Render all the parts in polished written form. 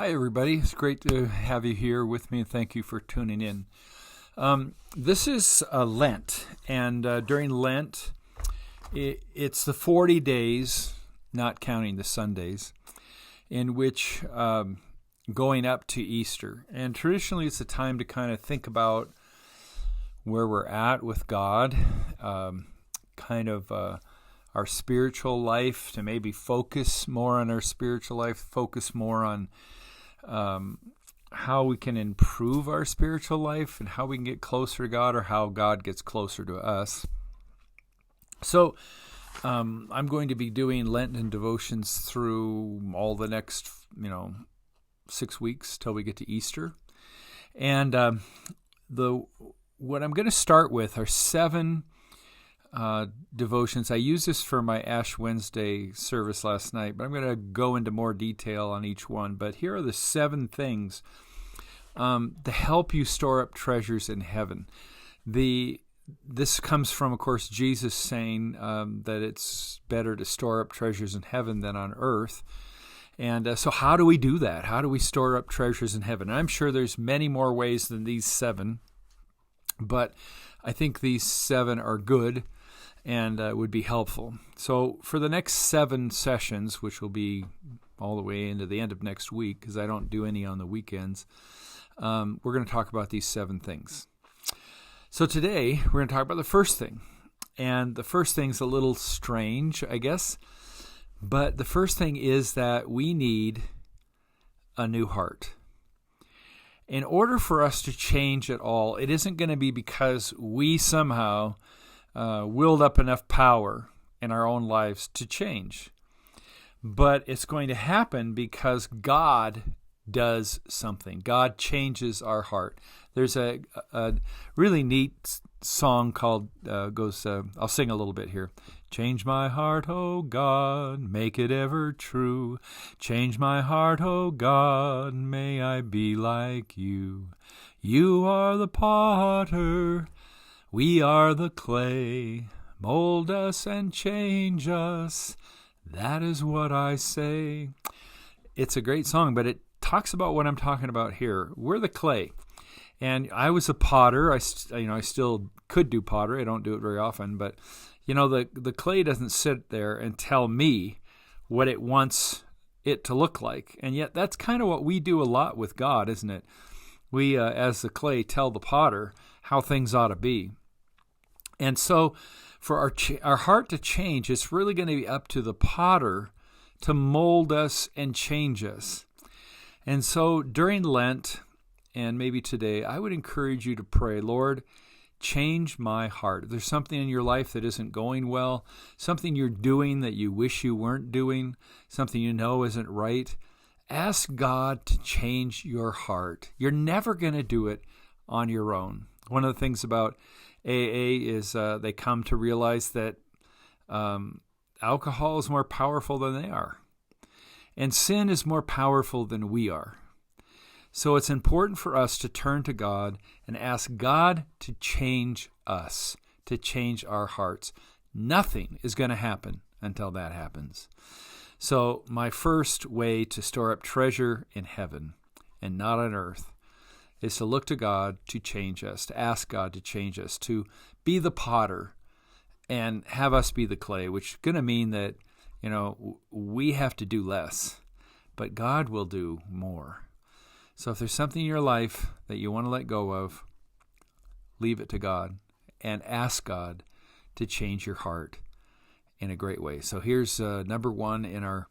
Hi, everybody. It's great to have you here with me, and thank you for tuning in. This is Lent, and during Lent, it's the 40 days, not counting the Sundays, in which going up to Easter. And traditionally, it's a time to kind of think about where we're at with God, our spiritual life, to maybe focus more on our spiritual life, focus more on how we can improve our spiritual life and how we can get closer to God, or how God gets closer to us. So I'm going to be doing Lenten devotions through all the next 6 weeks till we get to Easter. And what I'm going to start with are 7 devotions. I used this for my Ash Wednesday service last night, but I'm going to go into more detail on each one. But here are the 7 things to help you store up treasures in heaven. This comes from, of course, Jesus saying that it's better to store up treasures in heaven than on earth. And so how do we do that? How do we store up treasures in heaven? And I'm sure there's many more ways than these 7, but I think these 7 are good and would be helpful. So for the next 7 sessions, which will be all the way into the end of next week, because I don't do any on the weekends, we're going to talk about these 7 things. So today, we're going to talk about the first thing. And the first thing's a little strange, I guess. But the first thing is that we need a new heart. In order for us to change at all, it isn't going to be because we somehow willed up enough power in our own lives to change. But it's going to happen because God does something. God changes our heart. There's a really neat song called, I'll sing a little bit here. Change my heart, O God, make it ever true. Change my heart, O God, may I be like you. You are the potter, we are the clay. Mold us and change us, that is what I say. It's a great song, but it talks about what I'm talking about here. We're the clay. And I was a potter. I still could do pottery. I don't do it very often, but the clay doesn't sit there and tell me what it wants it to look like. And yet that's kind of what we do a lot with God, isn't it? We, as the clay, tell the potter how things ought to be. And so for our heart to change, it's really going to be up to the potter to mold us and change us. And so during Lent, and maybe today, I would encourage you to pray, Lord, change my heart. If there's something in your life that isn't going well, something you're doing that you wish you weren't doing, something you know isn't right, ask God to change your heart. You're never going to do it on your own. One of the things about AA is they come to realize that alcohol is more powerful than they are. And sin is more powerful than we are. So it's important for us to turn to God and ask God to change us, to change our hearts. Nothing is going to happen until that happens. So my first way to store up treasure in heaven and not on earth is to look to God to change us, to ask God to change us, to be the potter and have us be the clay, which is going to mean that, we have to do less, but God will do more. So if there's something in your life that you want to let go of, leave it to God and ask God to change your heart in a great way. So here's number 1 in our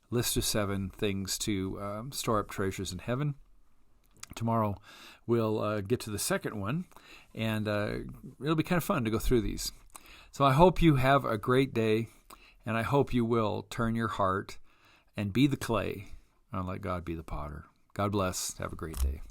list of 7 things to store up treasures in heaven. Tomorrow we'll get to the second one, and it'll be kind of fun to go through these. So I hope you have a great day, and I hope you will turn your heart and be the clay and let God be the potter. God bless. Have a great day.